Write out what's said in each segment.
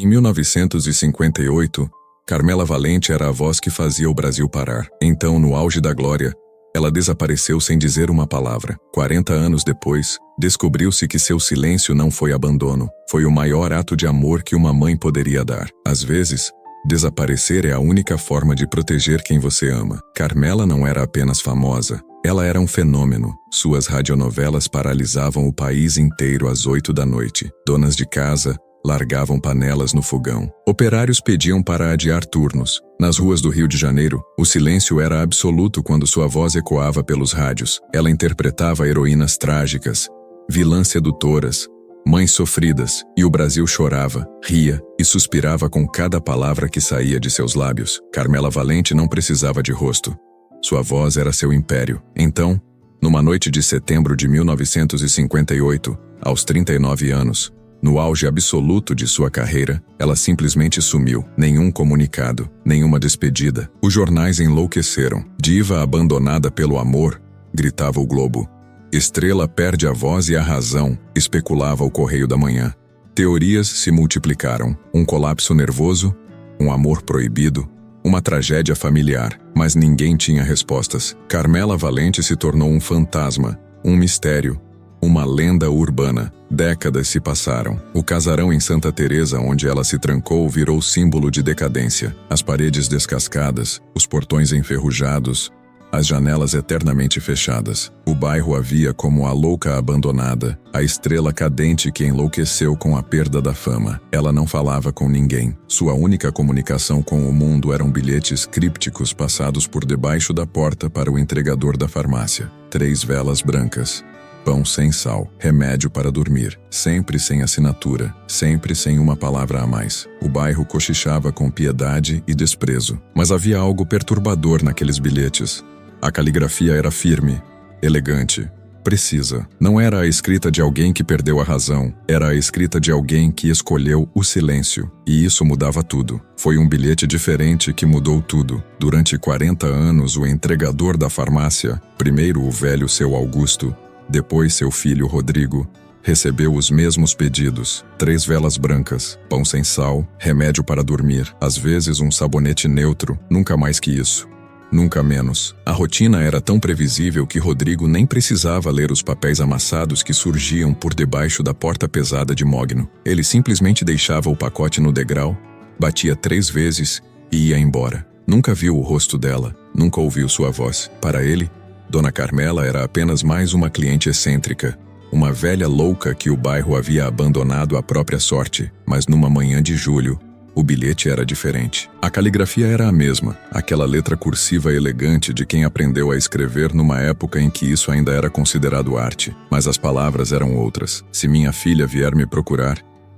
Em 1958, Carmela Valente era a voz que fazia o Brasil parar. Então, no auge da glória, ela desapareceu sem dizer uma palavra. 40 anos depois, descobriu-se que seu silêncio não foi abandono, foi o maior ato de amor que uma mãe poderia dar. Às vezes, desaparecer é a única forma de proteger quem você ama. Carmela não era apenas famosa, ela era um fenômeno. Suas radionovelas paralisavam o país inteiro às 8 da noite. Donas de casa largavam panelas no fogão. Operários pediam para adiar turnos. Nas ruas do Rio de Janeiro, o silêncio era absoluto quando sua voz ecoava pelos rádios. Ela interpretava heroínas trágicas, vilãs sedutoras, mães sofridas, e o Brasil chorava, ria e suspirava com cada palavra que saía de seus lábios. Carmela Valente não precisava de rosto. Sua voz era seu império. Então, numa noite de setembro de 1958, aos 39 anos, no auge absoluto de sua carreira, ela simplesmente sumiu. Nenhum comunicado, nenhuma despedida. Os jornais enlouqueceram. Diva abandonada pelo amor, gritava o Globo. Estrela perde a voz e a razão, especulava o Correio da Manhã. Teorias se multiplicaram. Um colapso nervoso, um amor proibido, uma tragédia familiar. Mas ninguém tinha respostas. Carmela Valente se tornou um fantasma, um mistério, uma lenda urbana. Décadas se passaram. O casarão em Santa Teresa, onde ela se trancou, virou símbolo de decadência. As paredes descascadas, os portões enferrujados, as janelas eternamente fechadas. O bairro a via como a louca abandonada, a estrela cadente que enlouqueceu com a perda da fama. Ela não falava com ninguém. Sua única comunicação com o mundo eram bilhetes crípticos passados por debaixo da porta para o entregador da farmácia. 3 velas brancas. Pão sem sal, remédio para dormir, sempre sem assinatura, sempre sem uma palavra a mais. O bairro cochichava com piedade e desprezo. Mas havia algo perturbador naqueles bilhetes. A caligrafia era firme, elegante, precisa. Não era a escrita de alguém que perdeu a razão, era a escrita de alguém que escolheu o silêncio. E isso mudava tudo. Foi um bilhete diferente que mudou tudo. Durante 40 anos, o entregador da farmácia, primeiro o velho seu Augusto, depois seu filho Rodrigo, recebeu os mesmos pedidos. 3 velas brancas, pão sem sal, remédio para dormir, às vezes um sabonete neutro, nunca mais que isso. Nunca menos. A rotina era tão previsível que Rodrigo nem precisava ler os papéis amassados que surgiam por debaixo da porta pesada de mogno. Ele simplesmente deixava o pacote no degrau, batia 3 vezes e ia embora. Nunca viu o rosto dela, nunca ouviu sua voz. Para ele, Dona Carmela era apenas mais uma cliente excêntrica, uma velha louca que o bairro havia abandonado à própria sorte. Mas numa manhã de julho, o bilhete era diferente. A caligrafia era a mesma, aquela letra cursiva elegante de quem aprendeu a escrever numa época em que isso ainda era considerado arte. Mas as palavras eram outras. Se minha filha vier me procurar,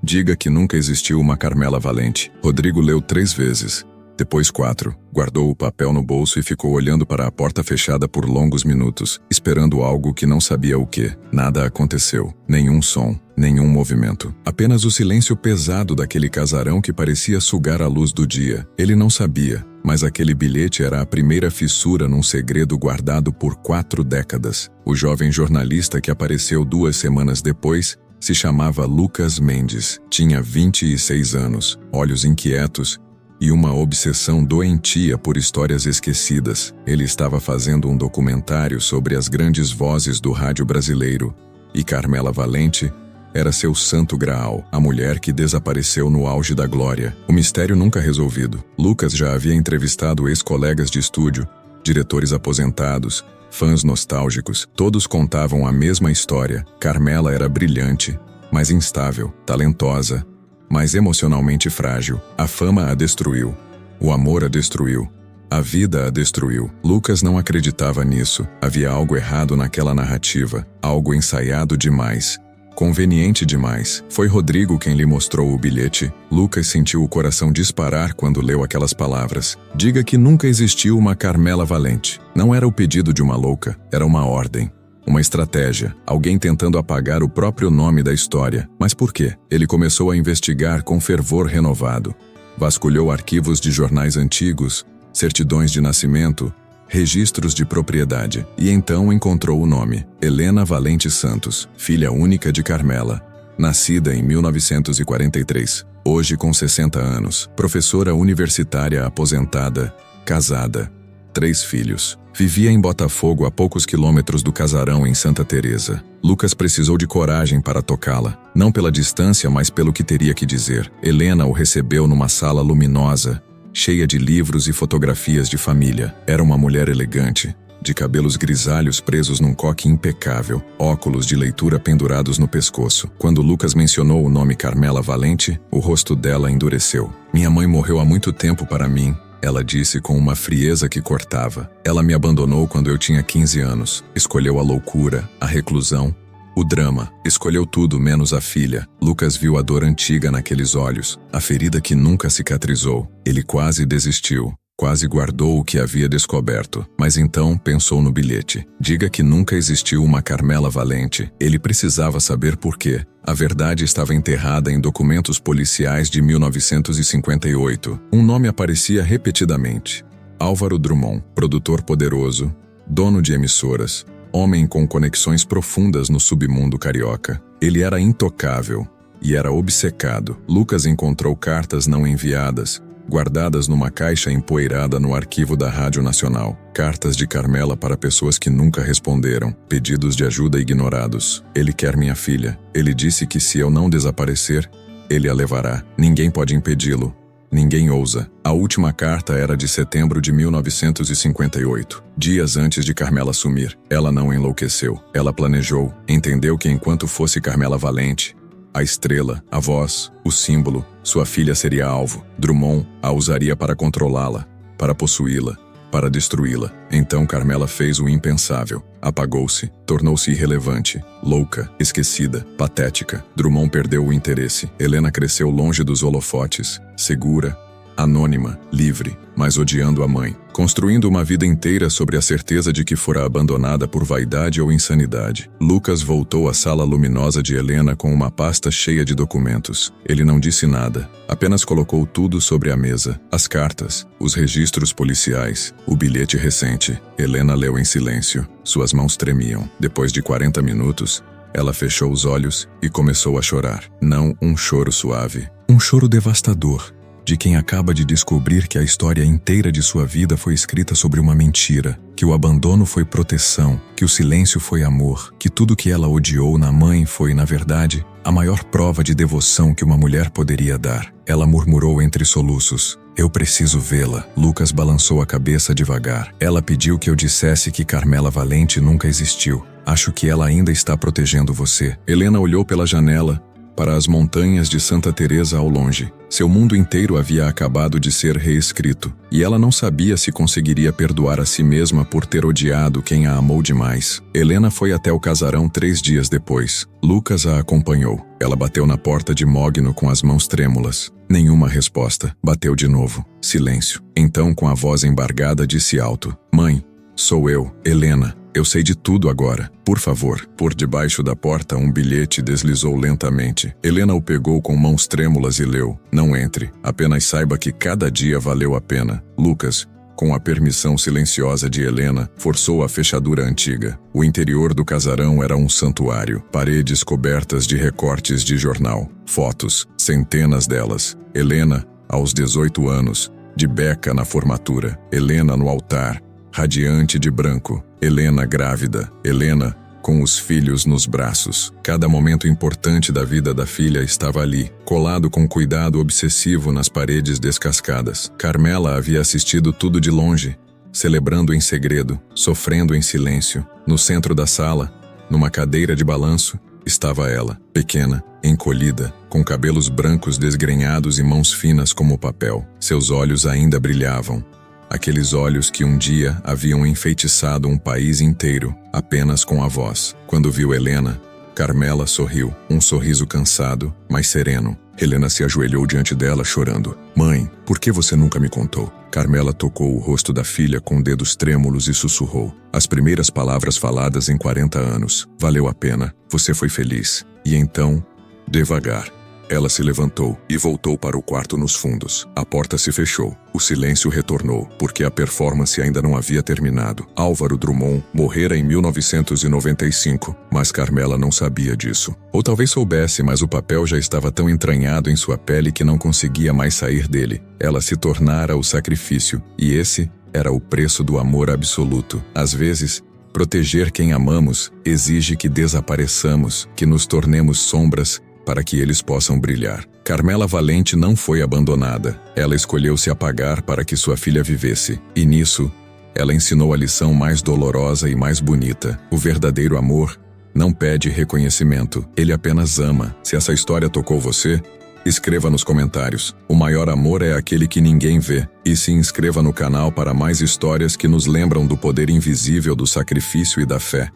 diga que nunca existiu uma Carmela Valente. Rodrigo leu 3 vezes. Depois 4, guardou o papel no bolso e ficou olhando para a porta fechada por longos minutos, esperando algo que não sabia o que. Nada aconteceu, nenhum som, nenhum movimento. Apenas o silêncio pesado daquele casarão que parecia sugar a luz do dia. Ele não sabia, mas aquele bilhete era a primeira fissura num segredo guardado por 4 décadas. O jovem jornalista que apareceu 2 semanas depois se chamava Lucas Mendes. Tinha 26 anos, olhos inquietos, e uma obsessão doentia por histórias esquecidas. Ele estava fazendo um documentário sobre as grandes vozes do rádio brasileiro, e Carmela Valente era seu santo graal, a mulher que desapareceu no auge da glória. O mistério nunca resolvido. Lucas já havia entrevistado ex-colegas de estúdio, diretores aposentados, fãs nostálgicos. Todos contavam a mesma história. Carmela era brilhante, mas instável, talentosa, mas emocionalmente frágil. A fama a destruiu. O amor a destruiu. A vida a destruiu. Lucas não acreditava nisso. Havia algo errado naquela narrativa. Algo ensaiado demais. Conveniente demais. Foi Rodrigo quem lhe mostrou o bilhete. Lucas sentiu o coração disparar quando leu aquelas palavras. Diga que nunca existiu uma Carmela Valente. Não era o pedido de uma louca. Era uma ordem. Uma estratégia, alguém tentando apagar o próprio nome da história. Mas por quê? Ele começou a investigar com fervor renovado. Vasculhou arquivos de jornais antigos, certidões de nascimento, registros de propriedade, e então encontrou o nome: Helena Valente Santos, filha única de Carmela, nascida em 1943, hoje com 60 anos, professora universitária aposentada, casada, 3 filhos. Vivia em Botafogo, a poucos quilômetros do casarão em Santa Teresa. Lucas precisou de coragem para tocá-la, não pela distância, mas pelo que teria que dizer. Helena o recebeu numa sala luminosa, cheia de livros e fotografias de família. Era uma mulher elegante, de cabelos grisalhos presos num coque impecável, óculos de leitura pendurados no pescoço. Quando Lucas mencionou o nome Carmela Valente, o rosto dela endureceu. Minha mãe morreu há muito tempo para mim, ela disse com uma frieza que cortava. Ela me abandonou quando eu tinha 15 anos. Escolheu a loucura, a reclusão, o drama. Escolheu tudo menos a filha. Lucas viu a dor antiga naqueles olhos, a ferida que nunca cicatrizou. Ele quase desistiu. Quase guardou o que havia descoberto, mas então pensou no bilhete. Diga que nunca existiu uma Carmela Valente. Ele precisava saber por quê. A verdade estava enterrada em documentos policiais de 1958. Um nome aparecia repetidamente. Álvaro Drummond, produtor poderoso, dono de emissoras, homem com conexões profundas no submundo carioca. Ele era intocável e era obcecado. Lucas encontrou cartas não enviadas, guardadas numa caixa empoeirada no arquivo da Rádio Nacional. Cartas de Carmela para pessoas que nunca responderam, pedidos de ajuda ignorados. Ele quer minha filha. Ele disse que se eu não desaparecer, ele a levará. Ninguém pode impedi-lo. Ninguém ousa. A última carta era de setembro de 1958, dias antes de Carmela sumir. Ela não enlouqueceu. Ela planejou. Entendeu que enquanto fosse Carmela Valente, a estrela, a voz, o símbolo, sua filha seria alvo. Drummond a usaria para controlá-la, para possuí-la, para destruí-la. Então Carmela fez o impensável. Apagou-se, tornou-se irrelevante, louca, esquecida, patética. Drummond perdeu o interesse. Helena cresceu longe dos holofotes, segura, anônima, livre, mas odiando a mãe, construindo uma vida inteira sobre a certeza de que fora abandonada por vaidade ou insanidade. Lucas voltou à sala luminosa de Helena com uma pasta cheia de documentos. Ele não disse nada, apenas colocou tudo sobre a mesa. As cartas, os registros policiais, o bilhete recente. Helena leu em silêncio. Suas mãos tremiam. Depois de 40 minutos, ela fechou os olhos e começou a chorar. Não um choro suave, um choro devastador, de quem acaba de descobrir que a história inteira de sua vida foi escrita sobre uma mentira, que o abandono foi proteção, que o silêncio foi amor, que tudo que ela odiou na mãe foi, na verdade, a maior prova de devoção que uma mulher poderia dar. Ela murmurou entre soluços: "Eu preciso vê-la." Lucas balançou a cabeça devagar. "Ela pediu que eu dissesse que Carmela Valente nunca existiu. Acho que ela ainda está protegendo você." Helena olhou pela janela, para as montanhas de Santa Teresa ao longe. Seu mundo inteiro havia acabado de ser reescrito, e ela não sabia se conseguiria perdoar a si mesma por ter odiado quem a amou demais. Helena foi até o casarão 3 dias depois. Lucas a acompanhou. Ela bateu na porta de mogno com as mãos trêmulas. Nenhuma resposta. Bateu de novo. Silêncio. Então, com a voz embargada, disse alto: "Mãe, sou eu, Helena. Eu sei de tudo agora. Por favor." Por debaixo da porta, um bilhete deslizou lentamente. Helena o pegou com mãos trêmulas e leu: "Não entre. Apenas saiba que cada dia valeu a pena." Lucas, com a permissão silenciosa de Helena, forçou a fechadura antiga. O interior do casarão era um santuário. Paredes cobertas de recortes de jornal. Fotos, centenas delas. Helena, aos 18 anos, de beca na formatura. Helena no altar, radiante de branco. Helena grávida. Helena com os filhos nos braços. Cada momento importante da vida da filha estava ali, colado com cuidado obsessivo nas paredes descascadas. Carmela havia assistido tudo de longe, celebrando em segredo, sofrendo em silêncio. No centro da sala, numa cadeira de balanço, estava ela, pequena, encolhida, com cabelos brancos desgrenhados e mãos finas como papel. Seus olhos ainda brilhavam. Aqueles olhos que um dia haviam enfeitiçado um país inteiro, apenas com a voz. Quando viu Helena, Carmela sorriu, um sorriso cansado, mas sereno. Helena se ajoelhou diante dela, chorando. "Mãe, por que você nunca me contou?" Carmela tocou o rosto da filha com dedos trêmulos e sussurrou. As primeiras palavras faladas em 40 anos. "Valeu a pena. Você foi feliz." E então, devagar, Ela se levantou e voltou para o quarto nos fundos. A porta se fechou. O silêncio retornou, porque a performance ainda não havia terminado. Álvaro Drummond morrera em 1995, mas Carmela não sabia disso. Ou talvez soubesse, mas o papel já estava tão entranhado em sua pele que não conseguia mais sair dele. Ela se tornara o sacrifício, e esse era o preço do amor absoluto. Às vezes, proteger quem amamos exige que desapareçamos, que nos tornemos sombras para que eles possam brilhar. Carmela Valente não foi abandonada. Ela escolheu se apagar para que sua filha vivesse. E nisso, ela ensinou a lição mais dolorosa e mais bonita. O verdadeiro amor não pede reconhecimento. Ele apenas ama. Se essa história tocou você, escreva nos comentários. O maior amor é aquele que ninguém vê. E se inscreva no canal para mais histórias que nos lembram do poder invisível do sacrifício e da fé.